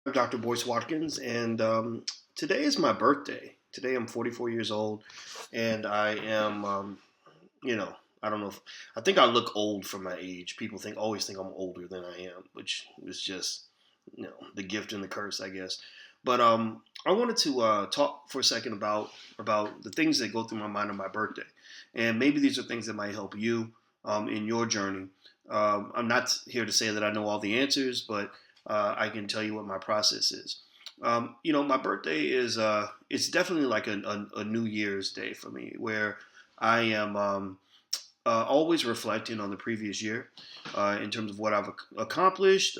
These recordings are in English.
I'm Dr. Boyce Watkins, and today is my birthday. Today I'm 44 years old, and I am, you know, I don't know if I think I look old for my age. People always think I'm older than I am, which is just, the gift and the curse, I guess. But I wanted to talk for a second about the things that go through my mind on my birthday, and maybe these are things that might help you in your journey. I'm not here to say that I know all the answers, but I can tell you what my process is. My birthday is it's definitely like a New Year's Day for me, where I am always reflecting on the previous year in terms of what I've accomplished,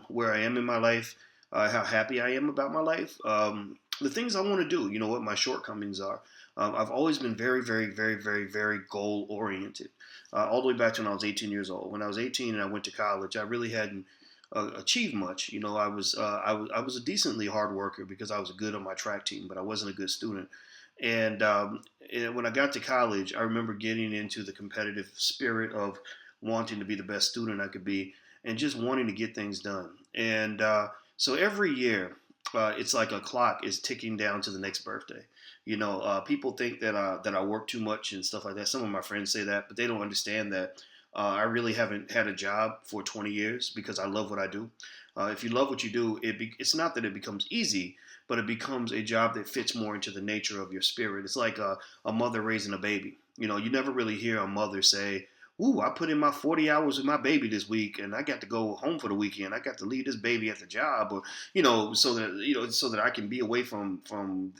where I am in my life, how happy I am about my life, the things I want to do. You know what my shortcomings are. I've always been very, very, very, very, very goal oriented. All the way back to when I was 18 years old. When I was 18 and I went to college, I really hadn't achieved much. I was a decently hard worker because I was good on my track team, but I wasn't a good student. And when I got to college, I remember getting into the competitive spirit of wanting to be the best student I could be, and just wanting to get things done. And so every year, it's like a clock is ticking down to the next birthday. People think that I work too much and stuff like that. Some of my friends say that, but they don't understand that I really haven't had a job for 20 years because I love what I do. If you love what you do, it's not that it becomes easy, but it becomes a job that fits more into the nature of your spirit. It's like a mother raising a baby. You never really hear a mother say, "Ooh, I put in my 40 hours with my baby this week, and I got to go home for the weekend. I got to leave this baby at the job, or so that I can be away from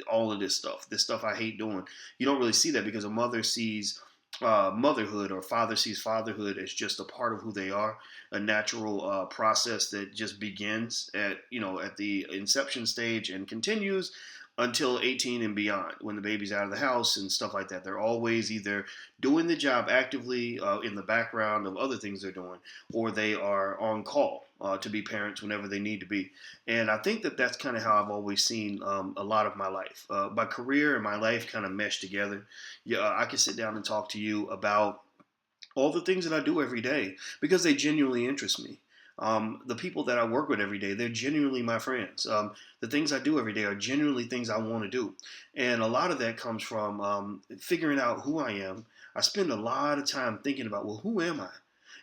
all of this stuff I hate doing." You don't really see that because a mother sees motherhood, or father sees fatherhood as just a part of who they are, a natural process that just begins at the inception stage and continues until 18 and beyond, when the baby's out of the house and stuff like that. They're always either doing the job actively in the background of other things they're doing, or they are on call to be parents whenever they need to be. And I think that that's kind of how I've always seen a lot of my life. My career and my life kind of mesh together. Yeah, I can sit down and talk to you about all the things that I do every day because they genuinely interest me. The people that I work with every day, they're genuinely my friends. The things I do every day are genuinely things I want to do. And a lot of that comes from figuring out who I am. I spend a lot of time thinking about, well, who am I?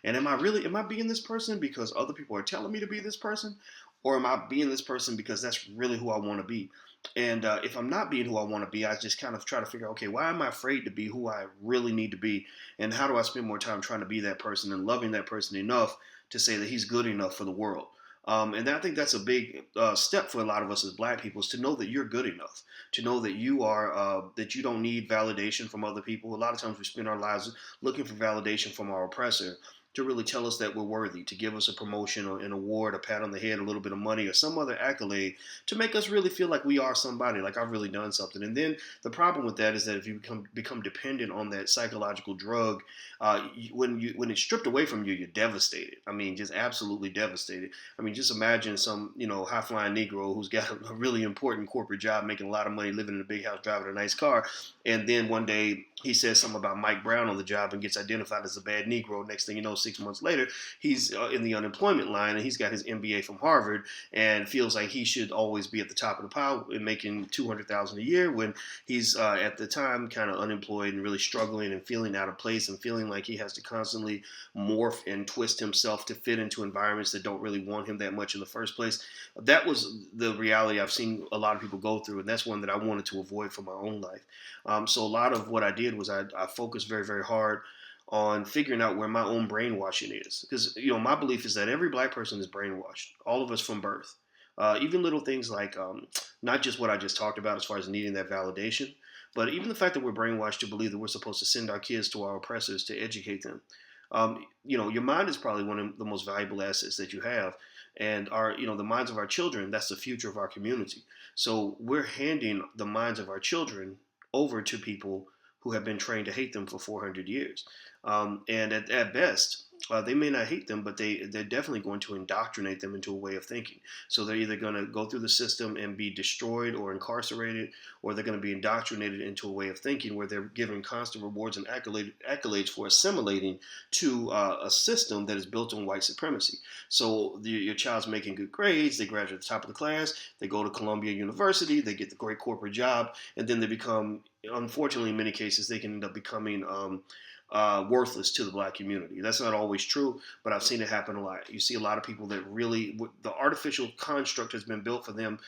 And am I being this person because other people are telling me to be this person? Or am I being this person because that's really who I want to be? And if I'm not being who I want to be, I just kind of try to figure out, okay, why am I afraid to be who I really need to be? And how do I spend more time trying to be that person and loving that person enough to say that he's good enough for the world? And I think that's a big step for a lot of us as Black people, is to know that you're good enough, to know that that you don't need validation from other people. A lot of times we spend our lives looking for validation from our oppressor to really tell us that we're worthy, to give us a promotion or an award, a pat on the head, a little bit of money, or some other accolade to make us really feel like we are somebody, like I've really done something. And then the problem with that is that if you become dependent on that psychological drug, when it's stripped away from you, you're devastated. I mean, just absolutely devastated. I mean, just imagine some high flying Negro who's got a really important corporate job, making a lot of money, living in a big house, driving a nice car, and then one day he says something about Mike Brown on the job and gets identified as a bad Negro. Next thing you know, 6 months later, he's in the unemployment line, and he's got his MBA from Harvard and feels like he should always be at the top of the pile and making $200,000 a year, when he's at the time kind of unemployed and really struggling and feeling out of place and feeling like he has to constantly morph and twist himself to fit into environments that don't really want him that much in the first place. That was the reality I've seen a lot of people go through, and that's one that I wanted to avoid for my own life. So a lot of what I did was I focused very, very hard on figuring out where my own brainwashing is. Because, my belief is that every Black person is brainwashed, all of us from birth. Even little things like not just what I just talked about as far as needing that validation, but even the fact that we're brainwashed to believe that we're supposed to send our kids to our oppressors to educate them. Your mind is probably one of the most valuable assets that you have. And the minds of our children, that's the future of our community. So we're handing the minds of our children over to people who have been trained to hate them for 400 years. And at best, they may not hate them, but they're definitely going to indoctrinate them into a way of thinking. So they're either going to go through the system and be destroyed or incarcerated, or they're going to be indoctrinated into a way of thinking where they're given constant rewards and accolades for assimilating to a system that is built on white supremacy. So your child's making good grades, they graduate at the top of the class, they go to Columbia University, they get the great corporate job, and then they become, unfortunately, in many cases, they can end up becoming worthless to the black community. That's not always true, but I've seen it happen a lot. You see a lot of people that really, the artificial construct has been built for them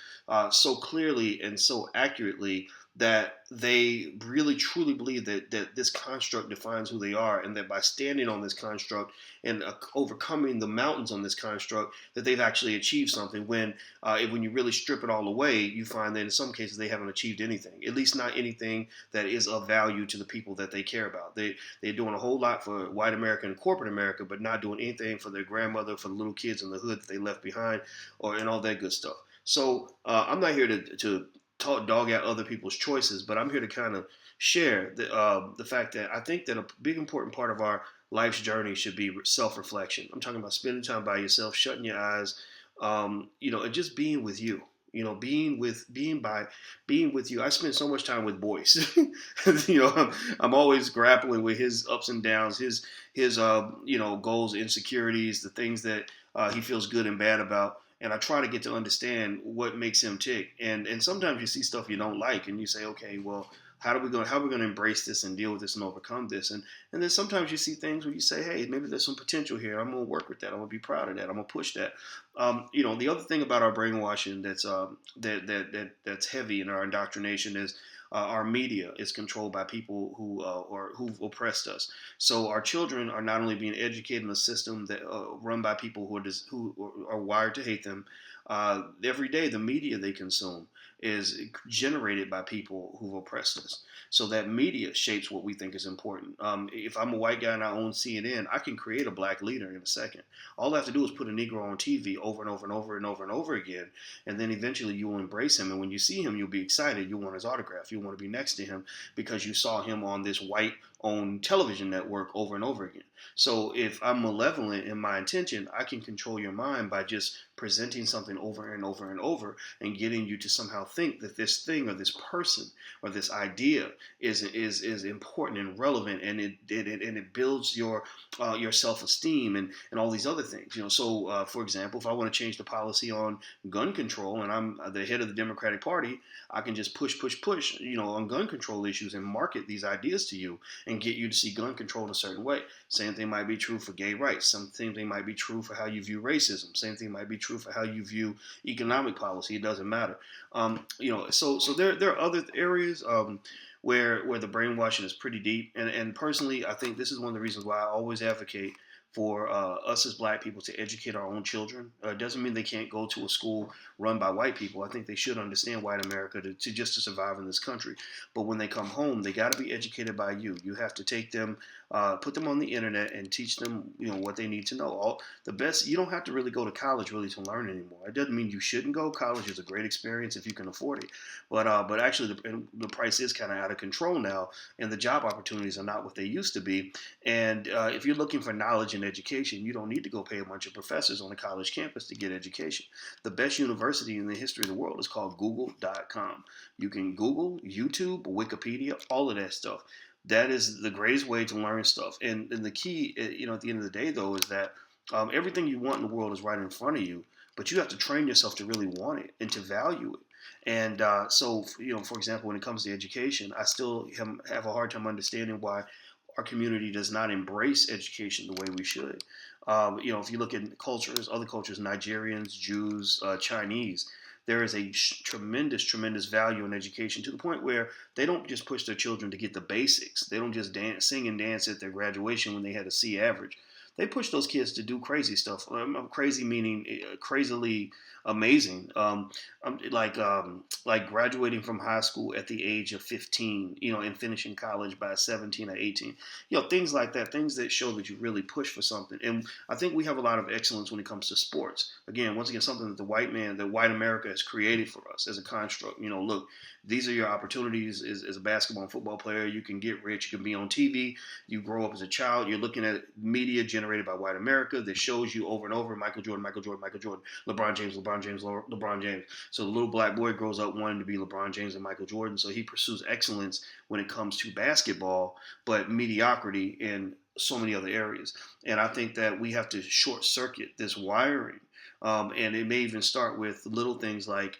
so clearly and so accurately that they really truly believe that this construct defines who they are, and that by standing on this construct and overcoming the mountains on this construct, that they've actually achieved something. When you really strip it all away, you find that in some cases they haven't achieved anything, at least not anything that is of value to the people that they care about. They're doing a whole lot for white America and corporate America, but not doing anything for their grandmother, for the little kids in the hood that they left behind, and all that good stuff. So I'm not here to dog out other people's choices, but I'm here to kind of share the fact that I think that a big important part of our life's journey should be self-reflection. I'm talking about spending time by yourself, shutting your eyes, and just being with you. Being with you. I spend so much time with Boyce. I'm always grappling with his ups and downs, his goals, insecurities, the things that he feels good and bad about. And I try to get to understand what makes him tick. And sometimes you see stuff you don't like, and you say, okay, well, how are we going to embrace this and deal with this and overcome this? And then sometimes you see things where you say, hey, maybe there's some potential here. I'm going to work with that. I'm going to be proud of that. I'm going to push that. The other thing about our brainwashing that's heavy in our indoctrination is our media is controlled by people who've oppressed us. So our children are not only being educated in a system that run by people who are wired to hate them. Every day, the media they consume is generated by people who've oppressed us. So that media shapes what we think is important. If I'm a white guy and I own CNN, I can create a black leader in a second. All I have to do is put a Negro on TV over and over and over and over and over again, and then eventually you will embrace him. And when you see him, you'll be excited. You'll want his autograph. You'll want to be next to him because you saw him on this white-owned television network over and over again. So if I'm malevolent in my intention, I can control your mind by just presenting something over and over and over and getting you to somehow think that this thing or this person or this idea is important and relevant, and it builds your self-esteem and all these other things. So for example, if I want to change the policy on gun control and I'm the head of the Democratic Party, I can just push on gun control issues and market these ideas to you and get you to see gun control in a certain way. Same thing might be true for gay rights. Same thing might be true for how you view racism. Same thing might be true for how you view economic policy. It doesn't matter. So there are other areas where the brainwashing is pretty deep. And personally, I think this is one of the reasons why I always advocate for us as black people to educate our own children. It doesn't mean they can't go to a school run by white people. I think they should understand white America to survive in this country. But when they come home, they got to be educated by you. You have to take them, put them on the internet and teach them, what they need to know. You don't have to really go to college really to learn anymore. It doesn't mean you shouldn't go. College is a great experience if you can afford it. But actually the price is kind of out of control now, and the job opportunities are not what they used to be. And if you're looking for knowledge and education, you don't need to go pay a bunch of professors on a college campus to get education. The best university in the history of the world is called Google.com. You can Google, YouTube, Wikipedia, all of that stuff. That is the greatest way to learn stuff. And the key, at the end of the day, though, is that everything you want in the world is right in front of you, but you have to train yourself to really want it and to value it. And for example, when it comes to education, I still have a hard time understanding why our community does not embrace education the way we should. If you look at other cultures, Nigerians, Jews, Chinese, there is a tremendous value in education to the point where they don't just push their children to get the basics. They don't just sing and dance at their graduation when they had a C average. They push those kids to do crazy stuff. Crazy meaning crazily amazing. Like graduating from high school at the age of 15, and finishing college by 17 or 18. Things like that, things that show that you really push for something. And I think we have a lot of excellence when it comes to sports. Once again, something that white America has created for us as a construct. Look, these are your opportunities as a basketball and football player. You can get rich. You can be on TV. You grow up as a child. You're looking at media generated generated by white America that shows you over and over Michael Jordan, Michael Jordan, Michael Jordan, LeBron James, LeBron James, LeBron James. So the little black boy grows up wanting to be LeBron James and Michael Jordan. So he pursues excellence when it comes to basketball, but mediocrity in so many other areas. And I think that we have to short circuit this wiring. And it may even start with little things like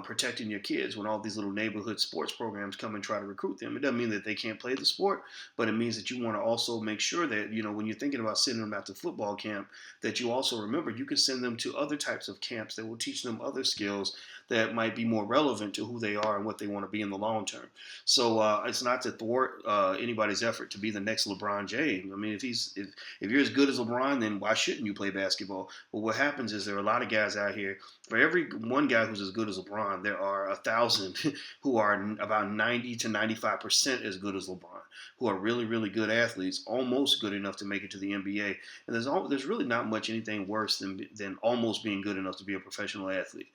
protecting your kids when all these little neighborhood sports programs come and try to recruit them. It doesn't mean that they can't play the sport, but it means that you want to also make sure that, when you're thinking about sending them out to football camp, that you also remember you can send them to other types of camps that will teach them other skills that might be more relevant to who they are and what they want to be in the long term. So it's not to thwart anybody's effort to be the next LeBron James. I mean, if you're as good as LeBron, then why shouldn't you play basketball? But what happens is there are a lot of guys out here. For every one guy who's as good as LeBron, there are 1,000 who are about 90 to 95% as good as LeBron, who are really, really good athletes, almost good enough to make it to the NBA. And there's really not much anything worse than almost being good enough to be a professional athlete.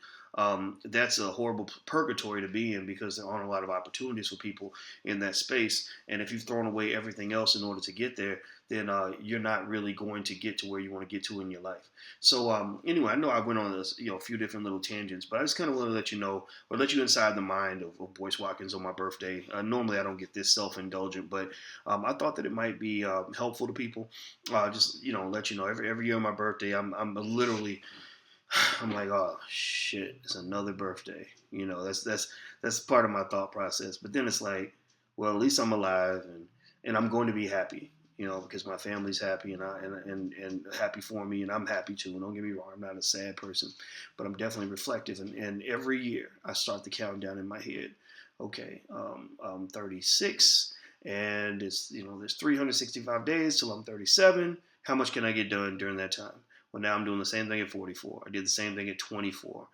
That's a horrible purgatory to be in because there aren't a lot of opportunities for people in that space. And if you've thrown away everything else in order to get there, then you're not really going to get to where you want to get to in your life. So anyway, I know I went on a few different little tangents, but I just kind of want to let you know or let you inside the mind of Boyce Watkins on my birthday. Normally, I don't get this self-indulgent, but I thought that it might be helpful to people. Just let you know every year on my birthday, I'm literally. I'm like, oh shit, it's another birthday. That's part of my thought process. But then it's like, well, at least I'm alive and I'm going to be happy. Because my family's happy and happy for me, and I'm happy too. Don't get me wrong, I'm not a sad person, but I'm definitely reflective. And every year I start the countdown in my head. Okay, I'm 36, and it's there's 365 days till I'm 37. How much can I get done during that time? Well, now I'm doing the same thing at 44. I did the same thing at 24.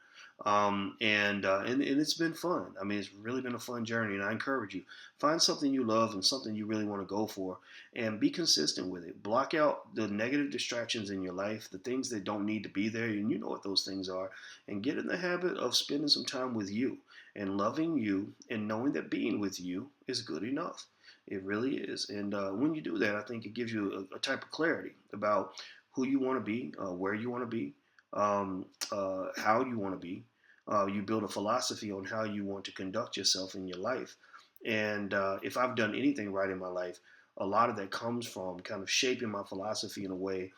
And it's been fun. I mean, it's really been a fun journey, and I encourage you, find something you love and something you really want to go for, and be consistent with it. Block out the negative distractions in your life, the things that don't need to be there, and you know what those things are, and get in the habit of spending some time with you and loving you and knowing that being with you is good enough. It really is. And when you do that, I think it gives you a type of clarity about who you want to be, where you want to be, how you want to be. You build a philosophy on how you want to conduct yourself in your life. And if I've done anything right in my life, a lot of that comes from kind of shaping my philosophy in a way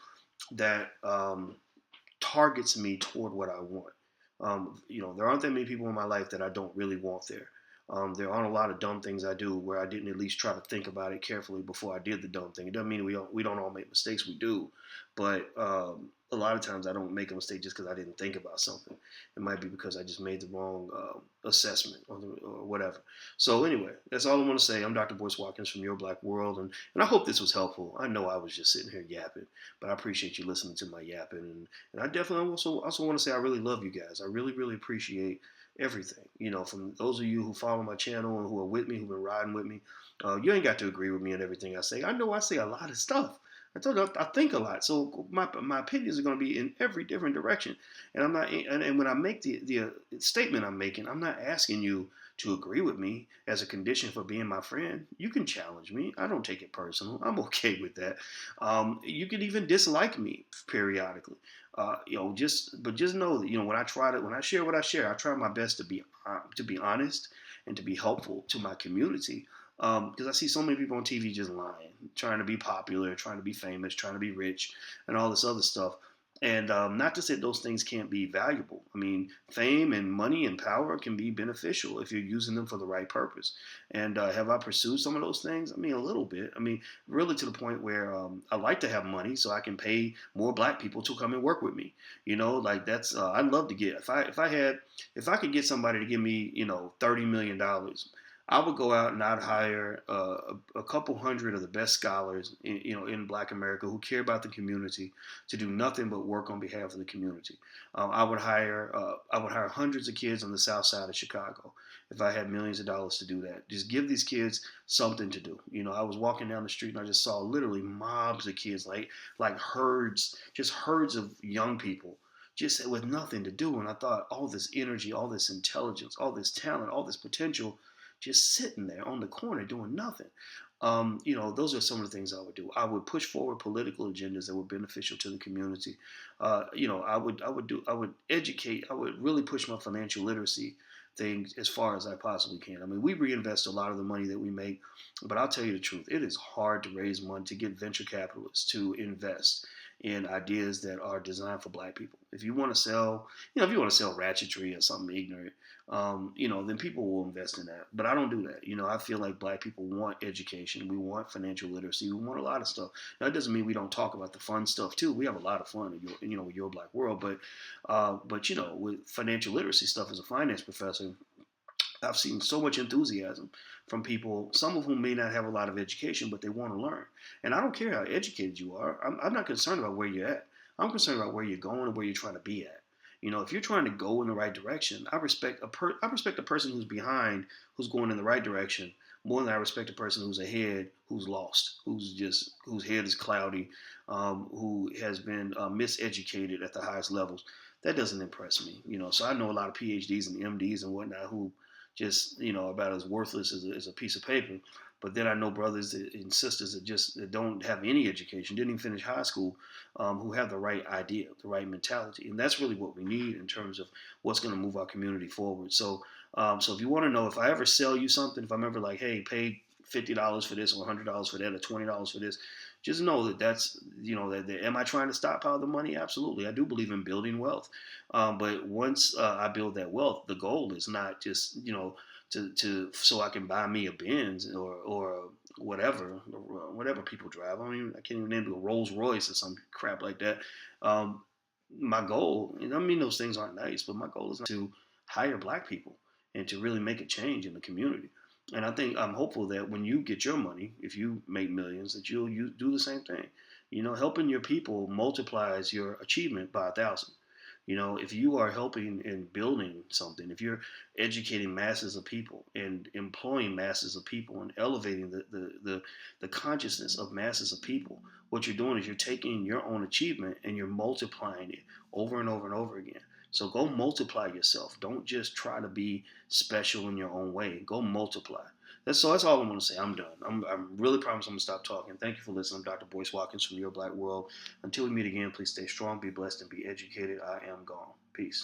that targets me toward what I want. There aren't that many people in my life that I don't really want there. There aren't a lot of dumb things I do where I didn't at least try to think about it carefully before I did the dumb thing. It doesn't mean we don't all make mistakes. We do, but a lot of times I don't make a mistake just because I didn't think about something. It might be because I just made the wrong assessment or whatever. So anyway, that's all I want to say. I'm Dr. Boyce Watkins from Your Black World, and I hope this was helpful. I know I was just sitting here yapping, but I appreciate you listening to my yapping, and I definitely also want to say I really love you guys. I really, really appreciate everything. From those of you who follow my channel and who are with me, who've been riding with me, you ain't got to agree with me on everything I say. I know I say a lot of stuff. I told you I think a lot, so my opinions are going to be in every different direction. And I'm not. And when I make the statement I'm making, I'm not asking you to agree with me as a condition for being my friend. You can challenge me. I don't take it personal. I'm okay with that. You can even dislike me periodically. Just know that when I share what I share, I try my best to be honest and to be helpful to my community. Because I see so many people on TV just lying, trying to be popular, trying to be famous, trying to be rich, and all this other stuff. And not to say those things can't be valuable. I mean, fame and money and power can be beneficial if you're using them for the right purpose. And have I pursued some of those things? I mean, a little bit. I mean, really to the point where I like to have money so I can pay more black people to come and work with me. Like that's I'd love to get if I could get somebody to give me $30 million. I would go out and I'd hire a couple hundred of the best scholars in Black America who care about the community to do nothing but work on behalf of the community. I would hire hundreds of kids on the south side of Chicago if I had millions of dollars to do that. Just give these kids something to do. I was walking down the street and I just saw literally mobs of kids, like herds of young people just with nothing to do. And I thought, all this energy, all this intelligence, all this talent, all this potential just sitting there on the corner doing nothing. Those are some of the things I would do. I would push forward political agendas that were beneficial to the community. I would educate. I would really push my financial literacy things as far as I possibly can. I mean, we reinvest a lot of the money that we make, but I'll tell you the truth. It is hard to raise money to get venture capitalists to invest in ideas that are designed for Black people. If you want to sell, if you want to sell ratchetry or something ignorant, then people will invest in that. But I don't do that. I feel like Black people want education. We want financial literacy. We want a lot of stuff. Now, that doesn't mean we don't talk about the fun stuff too. We have a lot of fun, with your Black world. But with financial literacy stuff as a finance professor, I've seen so much enthusiasm from people, some of whom may not have a lot of education, but they want to learn. And I don't care how educated you are. I'm not concerned about where you're at. I'm concerned about where you're going and where you're trying to be at. If you're trying to go in the right direction, I respect a person who's behind, who's going in the right direction, more than I respect a person who's ahead, who's lost, whose head is cloudy, who has been miseducated at the highest levels. That doesn't impress me. So I know a lot of PhDs and MDs and whatnot who just about as worthless as a piece of paper. But then I know brothers and sisters that don't have any education, didn't even finish high school, who have the right idea, the right mentality, and that's really what we need in terms of what's going to move our community forward. So if you want to know if I ever sell you something, if I'm ever like, hey, pay $50 for this or $100 for that or $20 for this, just know that's that am I trying to stockpile the money? Absolutely, I do believe in building wealth. But once I build that wealth, the goal is not just to so I can buy me a Benz or whatever people drive. I mean, I can't even name it, a Rolls Royce or some crap like that. Um, my goal, and I mean those things aren't nice, but my goal is not to hire Black people and to really make a change in the community. And I'm hopeful that when you get your money, if you make millions, that you do the same thing. Helping your people multiplies your achievement by 1,000. If you are helping and building something, if you're educating masses of people and employing masses of people and elevating the consciousness of masses of people, what you're doing is you're taking your own achievement and you're multiplying it over and over and over again. So go multiply yourself. Don't just try to be special in your own way. Go multiply. That's all I'm going to say. I'm done. I'm really promise I'm going to stop talking. Thank you for listening. I'm Dr. Boyce Watkins from Your Black World. Until we meet again, please stay strong, be blessed, and be educated. I am gone. Peace.